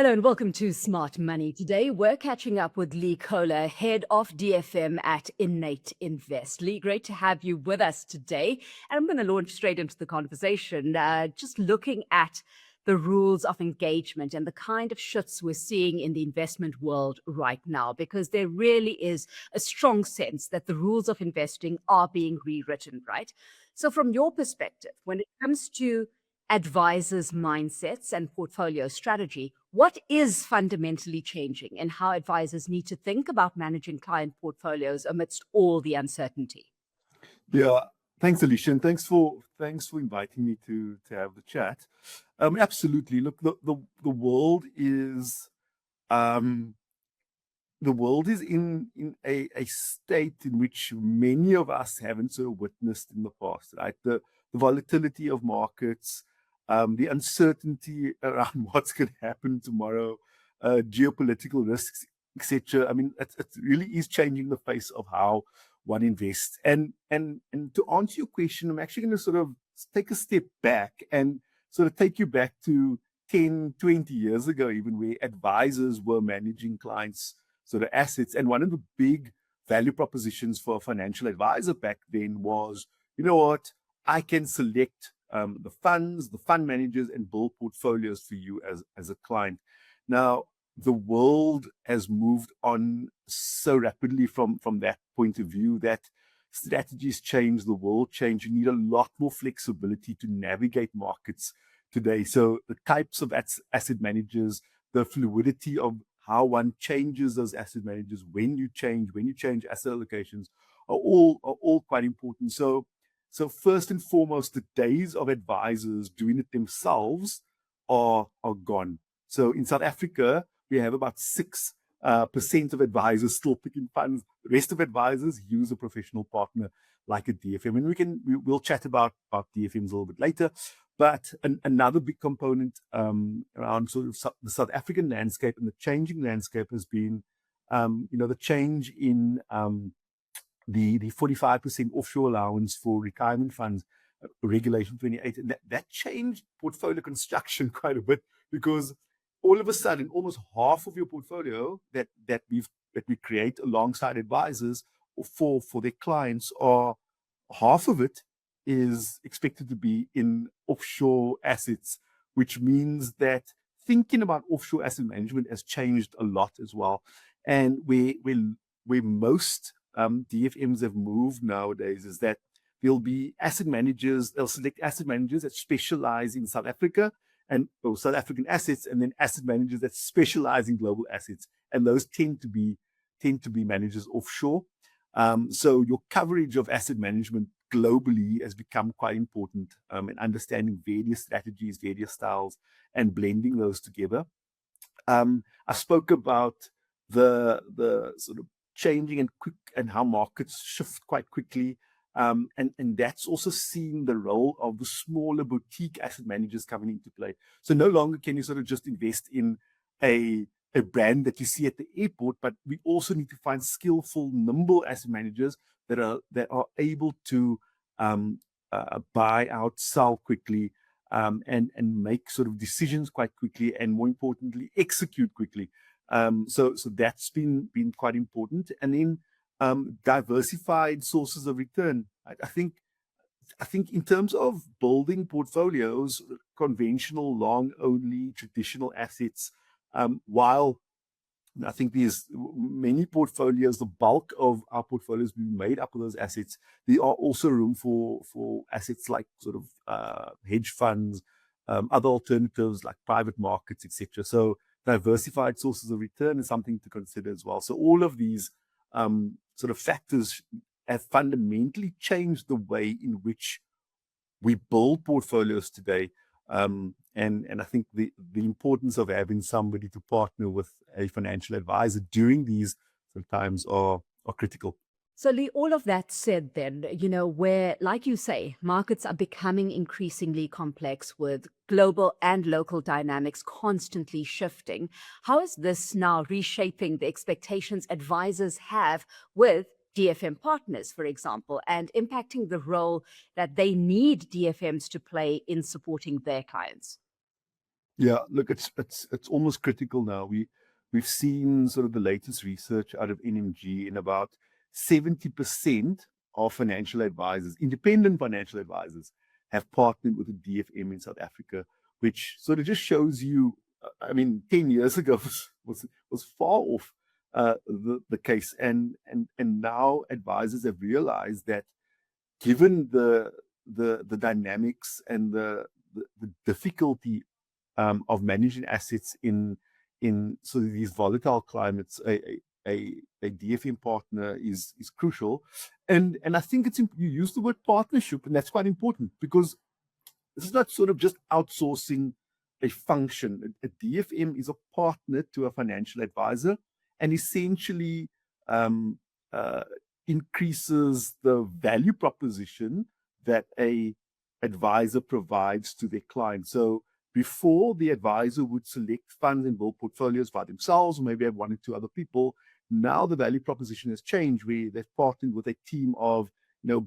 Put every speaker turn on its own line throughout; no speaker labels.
Hello and welcome to Smart Money. Today we're catching up with Leigh Kohler, head of DFM at INN8 Invest. Leigh, great to have you with us today. And I'm going to launch straight into the conversation, just looking at the rules of engagement and the kind of shifts we're seeing in the investment world right now, because there really is a strong sense that the rules of investing are being rewritten, right? So from your perspective, when it comes to advisors' mindsets and portfolio strategy, what is fundamentally changing in how advisors need to think about managing client portfolios amidst all the uncertainty?
Yeah, thanks, Alicia, and thanks for inviting me to have the chat. Absolutely. Look, the world is um, in a state in which many of us haven't sort of witnessed in the past, right? The volatility of markets, the uncertainty around what's going to happen tomorrow, geopolitical risks, etc. I mean, it really is changing the face of how one invests. And to answer your question, I'm actually going to sort of take a step back and sort of take you back to 10, 20 years ago, even, where advisors were managing clients' sort of assets. And one of the big value propositions for a financial advisor back then was, you know what, I can select the funds, the fund managers, and build portfolios for you as a client. Now, the world has moved on so rapidly from that point of view that strategies change, the world change. You need a lot more flexibility to navigate markets today. So the types of asset managers, the fluidity of how one changes those asset managers, when you change asset allocations, are all quite important. So first and foremost, the days of advisors doing it themselves are gone. So in South Africa, we have about 6% of advisors still picking funds. The rest of advisors use a professional partner like a DFM, and we'll chat about DFMs a little bit later. But another big component around sort of the South African landscape and the changing landscape has been, the change in the 45% offshore allowance for retirement funds, Regulation 28, and that changed portfolio construction quite a bit, because all of a sudden, almost half of your portfolio that we create alongside advisors for their clients, are half of it is expected to be in offshore assets, which means that thinking about offshore asset management has changed a lot as well. And where most DFMs have moved nowadays is that there'll be asset managers, they'll select asset managers that specialize in South Africa and South African assets, and then asset managers that specialize in global assets. And those tend to be managers offshore. So your coverage of asset management globally has become quite important, in understanding various strategies, various styles, and blending those together. I spoke about the sort of changing and how markets shift quite quickly. And that's also seen the role of the smaller boutique asset managers coming into play. So no longer can you sort of just invest in a brand that you see at the airport, but we also need to find skillful, nimble asset managers that are able to buy out, sell quickly, and make sort of decisions quite quickly, and more importantly, execute quickly. So that's been quite important. And then diversified sources of return. I think in terms of building portfolios, conventional long only traditional assets, while I think there's many portfolios, the bulk of our portfolios being made up of those assets, there are also room for assets like sort of hedge funds, other alternatives like private markets, etc. So diversified sources of return is something to consider as well. So all of these sort of factors have fundamentally changed the way in which we build portfolios today. And I think the importance of having somebody to partner with a financial advisor during these sort of times are critical.
So, Leigh, all of that said, then, where, like you say, markets are becoming increasingly complex with global and local dynamics constantly shifting, how is this now reshaping the expectations advisors have with DFM partners, for example, and impacting the role that they need DFMs to play in supporting their clients?
Yeah, look, it's almost critical now. We've seen sort of the latest research out of NMG in about 70% of financial advisors, independent financial advisors, have partnered with a DFM in South Africa, which sort of just shows you, I mean, 10 years ago was far off the case. And now advisors have realized that given the dynamics and the difficulty of managing assets in sort of these volatile climates, a DFM partner is crucial, and I think you use the word partnership, and that's quite important because this is not sort of just outsourcing a function. A DFM is a partner to a financial advisor, and essentially um, uh, increases the value proposition that a advisor provides to their client. So before, the advisor would select funds and build portfolios by themselves, or maybe have one or two other people. Now the value proposition has changed, where they've partnered with a team of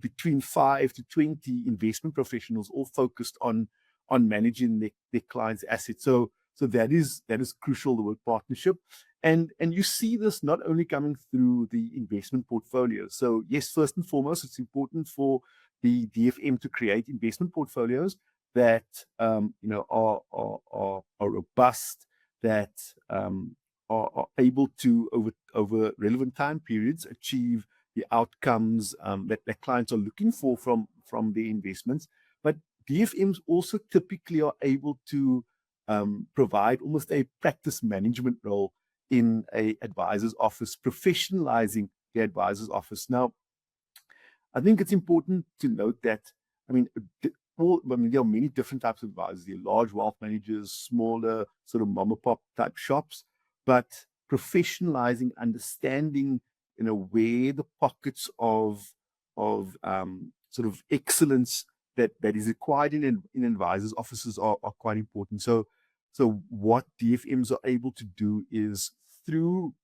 between 5 to 20 investment professionals, all focused on managing their clients' assets. So that is crucial, the word partnership. And you see this not only coming through the investment portfolio. So yes, first and foremost, it's important for the DFM to create investment portfolios that are robust, that are able to over relevant time periods achieve the outcomes that clients are looking for from their investments. But DFMs also typically are able to provide almost a practice management role in a advisor's office, professionalizing the advisor's office. Now, I think it's important to note that, I mean, there are many different types of advisors. There are large wealth managers, smaller sort of mom and pop type shops, but professionalizing, understanding, where the pockets of sort of excellence that is required in advisors' offices are quite important. So what DFMs are able to do is through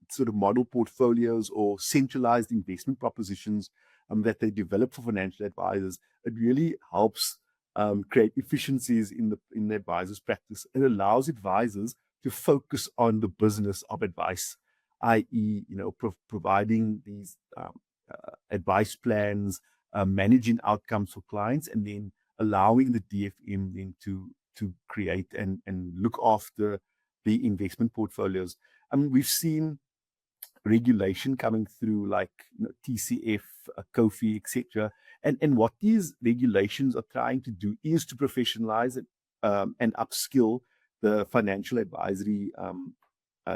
sort of model portfolios or centralized investment propositions that they develop for financial advisors, it really helps create efficiencies in the advisor's practice. It allows advisors to focus on the business of advice, i.e., providing these advice plans, managing outcomes for clients, and then allowing the DFM then to create and look after the investment portfolios. I mean, we've seen regulation coming through, like TCF, COFI, etc. And what these regulations are trying to do is to professionalize it and upskill the financial advisory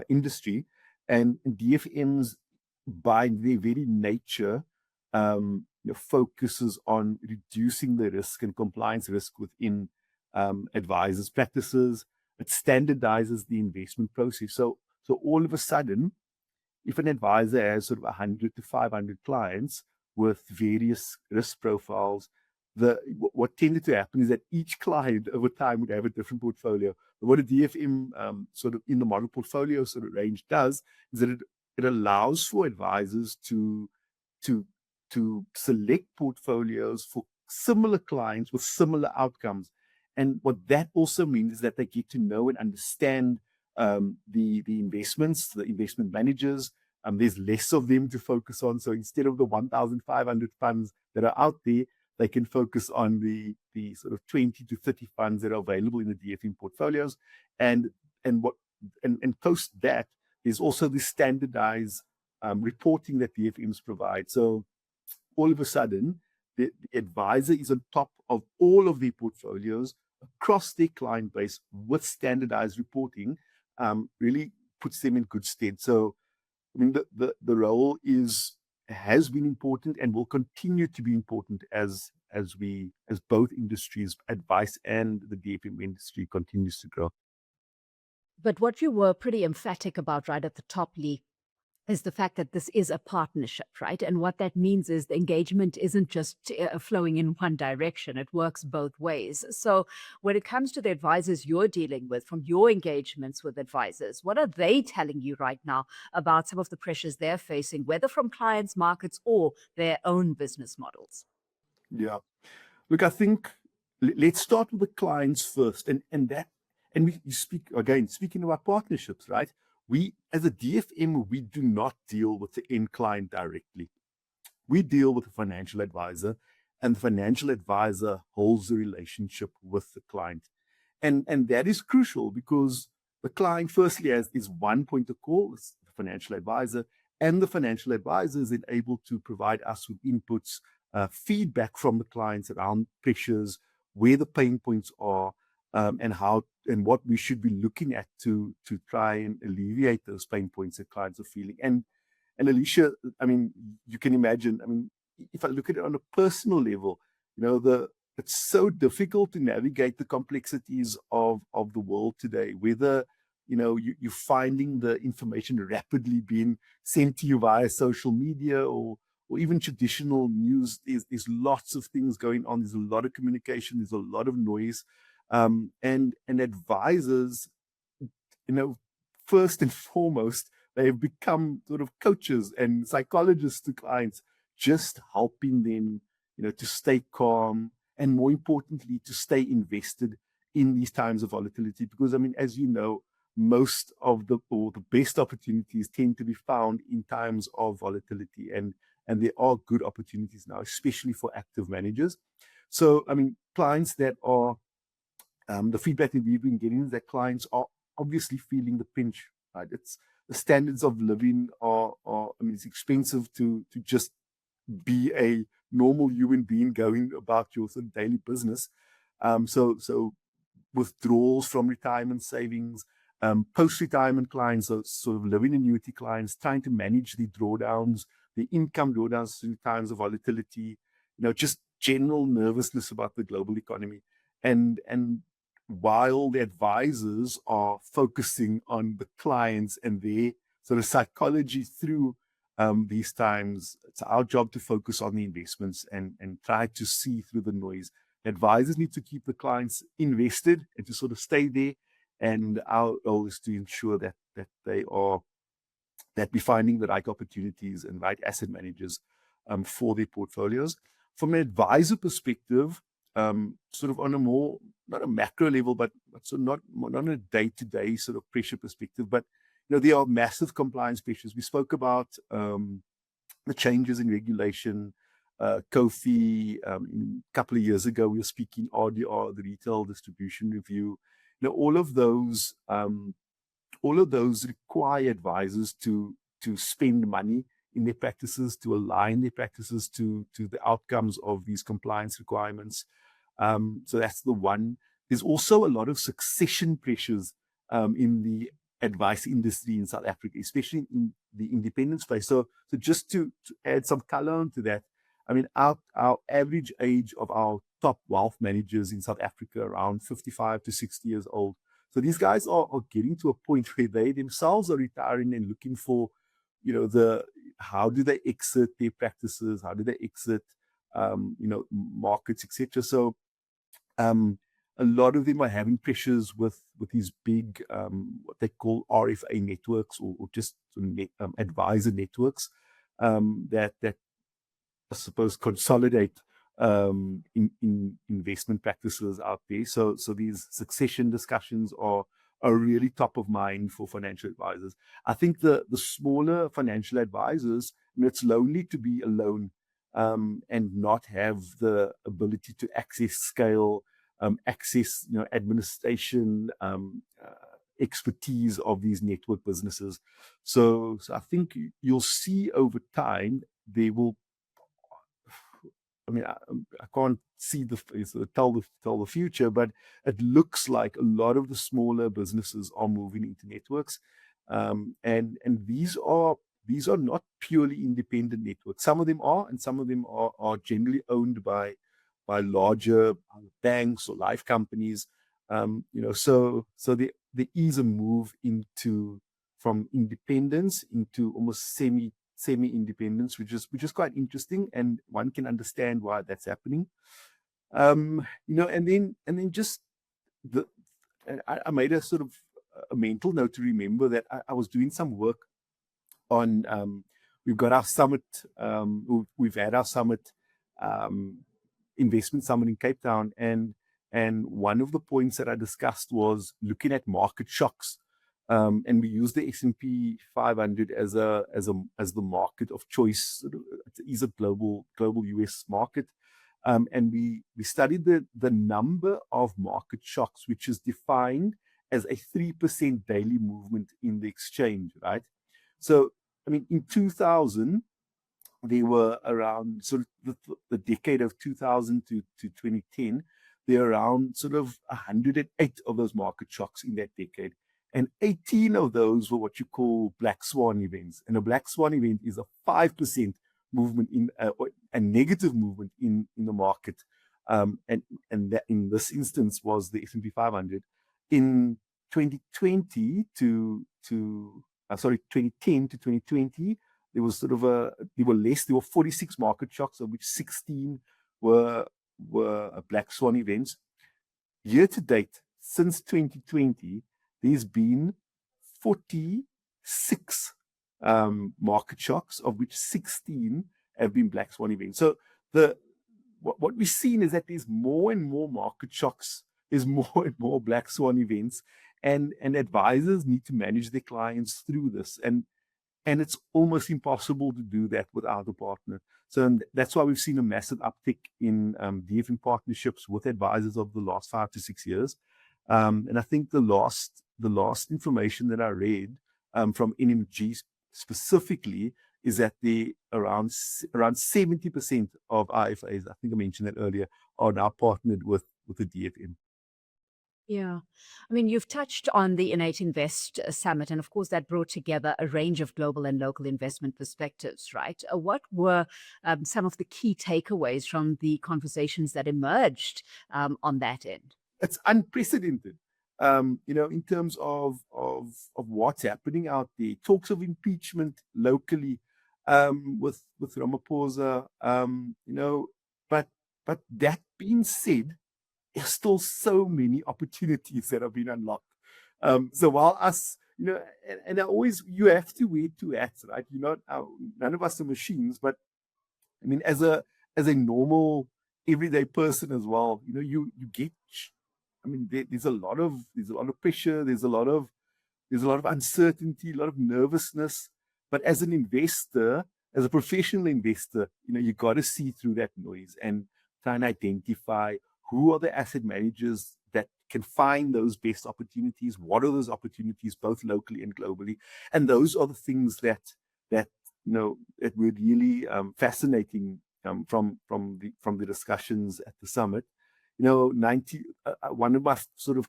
industry. And DFMs, by their very nature, focuses on reducing the risk and compliance risk within advisors' practices. It standardizes the investment process. So all of a sudden, if an advisor has sort of 100 to 500 clients with various risk profiles, what tended to happen is that each client over time would have a different portfolio. But what a DFM sort of in the model portfolio sort of range does is that it allows for advisors to select portfolios for similar clients with similar outcomes. And what that also means is that they get to know and understand the investments, the investment managers. There's less of them to focus on. So instead of the 1,500 funds that are out there, they can focus on the sort of 20 to 30 funds that are available in the DFM portfolios. And post that, there's also the standardized reporting that DFMs provide. So all of a sudden, the advisor is on top of all of their portfolios across their client base with standardized reporting, really puts them in good stead. So, I mean, the role has been important and will continue to be important as both industries, advice and the DFM industry, continues to grow.
But what you were pretty emphatic about right at the top, Leigh, is the fact that this is a partnership, right? And what that means is the engagement isn't just flowing in one direction, it works both ways. So when it comes to the advisors you're dealing with, from your engagements with advisors, what are they telling you right now about some of the pressures they're facing, whether from clients, markets, or their own business models?
Yeah. Look, I think let's start with the clients first, and you speaking about partnerships, right? We, as a DFM, we do not deal with the end client directly. We deal with a financial advisor, and the financial advisor holds the relationship with the client. And that is crucial because the client firstly is one point of call, it's the financial advisor, and the financial advisor is then able to provide us with inputs, feedback from the clients around pressures, where the pain points are, and what we should be looking at to try and alleviate those pain points that clients are feeling. And Alicia, I mean, you can imagine, I mean, if I look at it on a personal level, it's so difficult to navigate the complexities of the world today, whether, you're finding the information rapidly being sent to you via social media or even traditional news. There's lots of things going on. There's a lot of communication. There's a lot of noise. And advisors, first and foremost, they have become sort of coaches and psychologists to clients, just helping them, to stay calm and, more importantly, to stay invested in these times of volatility. Because, I mean, as you know, most of the best opportunities tend to be found in times of volatility, and there are good opportunities now, especially for active managers. So, I mean, clients that are the feedback that we've been getting is that clients are obviously feeling the pinch, right? It's the standards of living are I mean, it's expensive to just be a normal human being going about your sort of daily business. So withdrawals from retirement savings, post-retirement clients, so sort of living annuity clients, trying to manage the drawdowns, the income drawdowns through times of volatility, just general nervousness about the global economy. And while the advisors are focusing on the clients and their sort of psychology through these times, it's our job to focus on the investments and try to see through the noise. Advisors need to keep the clients invested and to sort of stay there. And our goal is to ensure that we're finding the right opportunities and right asset managers for their portfolios. From an advisor perspective, sort of on a more, not a macro level, but so not on a day-to-day sort of pressure perspective, but there are massive compliance pressures. We spoke about the changes in regulation, COFI. A couple of years ago, we were speaking RDR, the Retail Distribution Review. All of those require advisors to spend money in their practices, to align their practices to the outcomes of these compliance requirements. So that's the one. There's also a lot of succession pressures in the advice industry in South Africa, especially in the independent space. So just to add some color onto that, I mean, our average age of our top wealth managers in South Africa around 55 to 60 years old. So these guys are getting to a point where they themselves are retiring and looking for, how do they exit their practices? How do they exit, markets, etc. So a lot of them are having pressures with these big, what they call RFA networks or just advisor networks that I suppose consolidate in investment practices out there. So these succession discussions are really top of mind for financial advisors. I think the smaller financial advisors, it's lonely to be alone and not have the ability to access scale, access administration expertise of these network businesses. So I think you'll see over time there will. I mean, I can't see tell the future, but it looks like a lot of the smaller businesses are moving into networks, and these are not purely independent networks. Some of them are, and some of them are generally owned by larger banks or life companies. So there is a move from independence into almost semi-independence, which is quite interesting, and one can understand why that's happening. And then just I made a sort of a mental note to remember that I was doing some work on. We've got our summit. We've had our summit, investment summit in Cape Town, and And one of the points that I discussed was looking at market shocks. And we use the S&P 500 as the market of choice. It is a global US market. And we studied the number of market shocks, which is defined as a 3% daily movement in the exchange, right? So, I mean, in 2000, they were around sort of the decade of 2000 to 2010, there are around sort of 108 of those market shocks in that decade. And 18 of those were what you call black swan events. And a black swan event is a 5% movement a negative movement in the market. And that in this instance was the S&P 500. In 2010 to 2020, there was sort of there were 46 market shocks, of which 16 were black swan events. Year to date, since 2020, there's been 46 market shocks, of which 16 have been black swan events. So what we've seen is that there's more and more market shocks, there's more and more black swan events, and advisors need to manage their clients through this. And it's almost impossible to do that without a partner. So that's why we've seen a massive uptick in DFM partnerships with advisors over the last 5 to 6 years. And I think the last information that I read from NMG specifically is that around 70% of IFAs, I think I mentioned that earlier, are now partnered with the DFM.
Yeah. I mean, you've touched on the INN8 Invest Summit, and of course, that brought together a range of global and local investment perspectives, right? What were some of the key takeaways from the conversations that emerged on that end?
It's unprecedented, in terms of what's happening out there. Talks of impeachment locally with Ramaphosa, but that being said, there's still so many opportunities that have been unlocked. So while us, and I always, you have to wear two hats, right? None of us are machines, but I mean, as a normal everyday person as well, you get, I mean, there's a lot of pressure, there's a lot of uncertainty, a lot of nervousness. But as an investor, as a professional investor, you got to see through that noise and try and identify who are the asset managers that can find those best opportunities. What are those opportunities, both locally and globally? And those are the things that were really fascinating from the discussions at the summit. One of my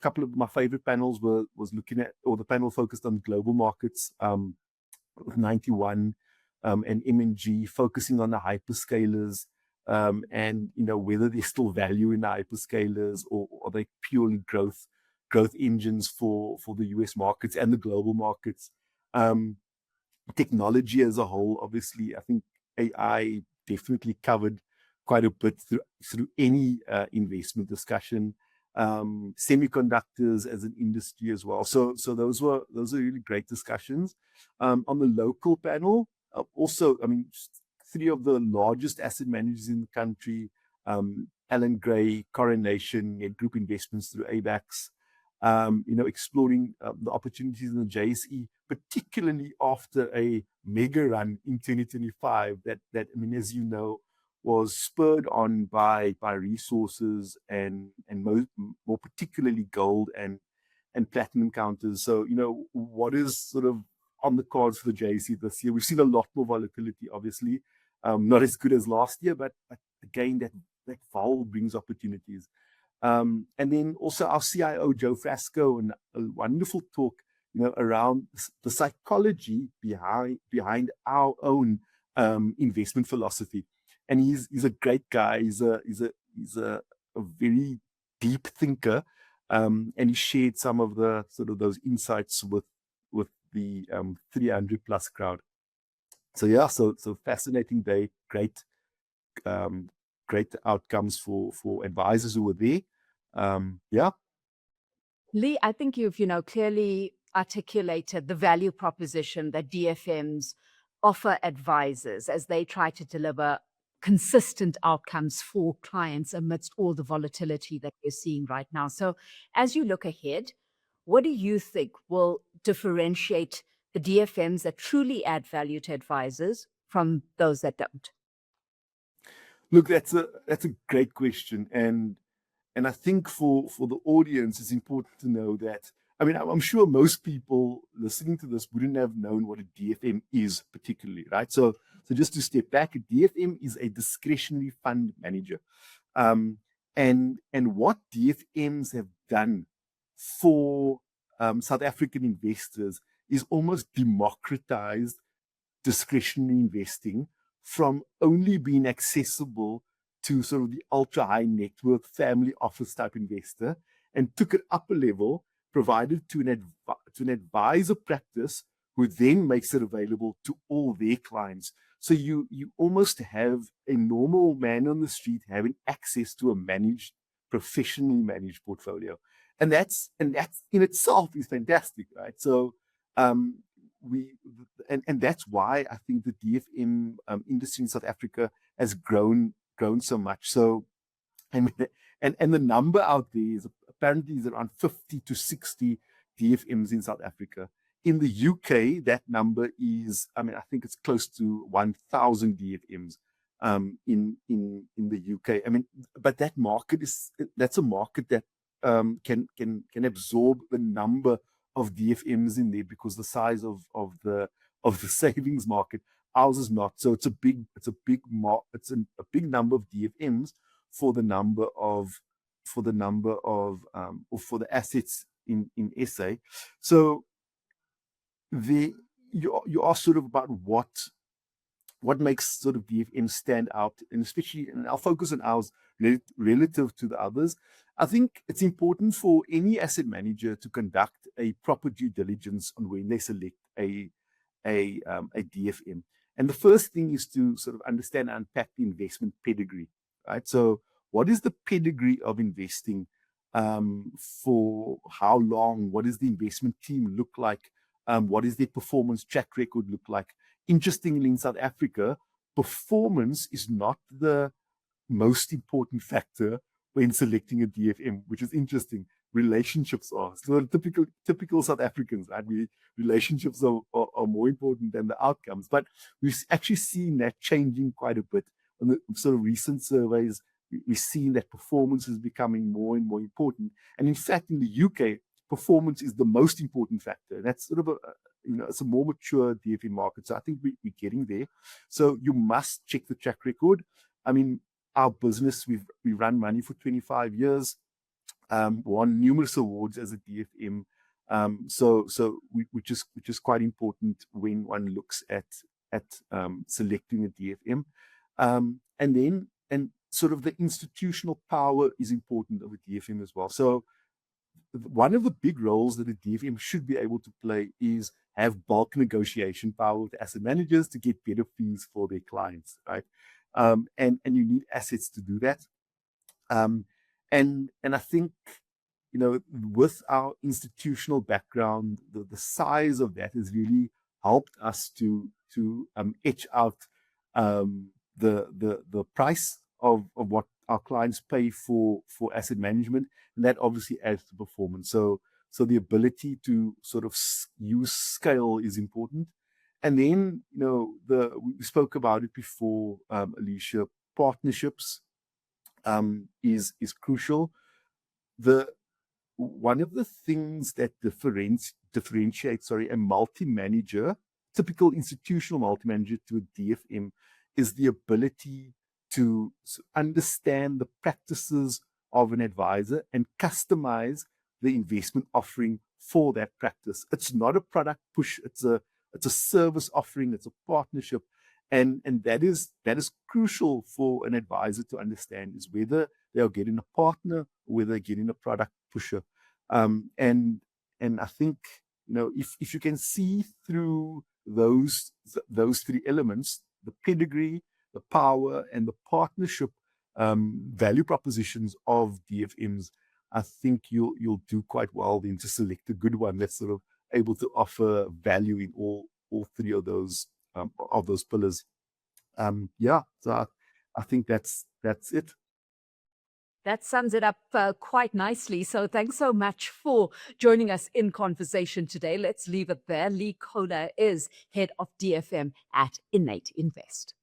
couple of my favorite panels was looking at, or the panel focused on global markets, with 91 and M&G focusing on the hyperscalers, and whether there's still value in the hyperscalers, or are they purely growth engines for the US markets and the global markets. Technology as a whole, obviously, I think AI definitely covered quite a bit through any investment discussion. Semiconductors as an industry as well. So those are really great discussions. On the local panel, also, I mean, 3 of the largest asset managers in the country, Alan Gray, Coronation, Net Group Investments through ABAX, exploring the opportunities in the JSE, particularly after a mega run in 2025 that I mean, as you know, was spurred on by resources and more particularly gold and platinum counters. So, what is sort of on the cards for the JSE this year? We've seen a lot more volatility, obviously, not as good as last year, but again, that vol brings opportunities. And then also our CIO, Joe Frasco, and a wonderful talk, around the psychology behind our own investment philosophy. And he's a great guy. He's a very deep thinker, and he shared some of the sort of those insights with the 300 plus crowd. So yeah, so fascinating day, great outcomes for advisors who were there. Yeah.
Leigh, I think you've, clearly articulated the value proposition that DFMs offer advisors as they try to deliver consistent outcomes for clients amidst all the volatility that we're seeing right now. So as you look ahead, what do you think will differentiate the DFMs that truly add value to advisors from those that don't?
Look, that's a great question, and I think for the audience, it's important to know that. I mean, I'm sure most people listening to this wouldn't have known what a DFM is particularly, right? So just to step back, a DFM is a discretionary fund manager, um, and what DFMs have done for South African investors is almost democratized discretionary investing from only being accessible to sort of the ultra high net worth family office type investor and took it up a level, provided to an advisor practice who then makes it available to all their clients. So you almost have a normal man on the street having access to a managed, professionally managed portfolio. And that's in itself is fantastic, right? So um, we and that's why I think the DFM industry in South Africa has grown so much. So I mean, and the number out there is apparently is around 50 to 60 DFMs in South Africa. In the UK, that number is, I mean, I think it's close to 1,000 DFMs in the UK. I mean, but that's a market that can absorb the number of DFMs in there because the size of the savings market. Ours is not. So it's a big number of DFMs for the number of or for the assets in SA. So you asked sort of about what makes sort of DFM stand out, and especially, and I'll focus on ours relative to the others. I think it's important for any asset manager to conduct a proper due diligence on when they select a DFM. And the first thing is to sort of understand and unpack the investment pedigree, right? So what is the pedigree of investing? For how long? What does the investment team look like? What is their performance track record look like? Interestingly, in South Africa, performance is not the most important factor when selecting a DFM, which is interesting. Relationships are. So typical South Africans, right? Relationships are more important than the outcomes. But we've actually seen that changing quite a bit. On the sort of recent surveys, we've seen that performance is becoming more and more important. And in fact, in the UK, performance is the most important factor. That's sort of it's a more mature DFM market. So I think we're getting there. So you must check the track record. I mean, our business, we run money for 25 years, won numerous awards as a DFM. Which is quite important when one looks at selecting a DFM. And sort of the institutional power is important of a DFM as well. So one of the big roles that a DFM should be able to play is have bulk negotiation power with asset managers to get better fees for their clients, right? And you need assets to do that. And I think, with our institutional background, the size of that has really helped us to etch out the price of what our clients pay for asset management, and that obviously adds to performance. So the ability to sort of use scale is important. And then, we spoke about it before, Alicia, partnerships is crucial. One of the things that differentiates a multi-manager, typical institutional multi-manager, to a DFM is the ability to understand the practices of an advisor and customize the investment offering for that practice. It's not a product push, it's a service offering, it's a partnership. And that is crucial for an advisor to understand, is whether they are getting a partner or whether they're getting a product pusher. And I think, if you can see through those three elements, the pedigree, the power, and the partnership value propositions of DFMs, I think you'll do quite well then to select a good one that's sort of able to offer value in all three of those pillars. So I think that's it.
That sums it up quite nicely. So thanks so much for joining us in conversation today. Let's leave it there. Leigh Kohler is head of DFM at INN8 Invest.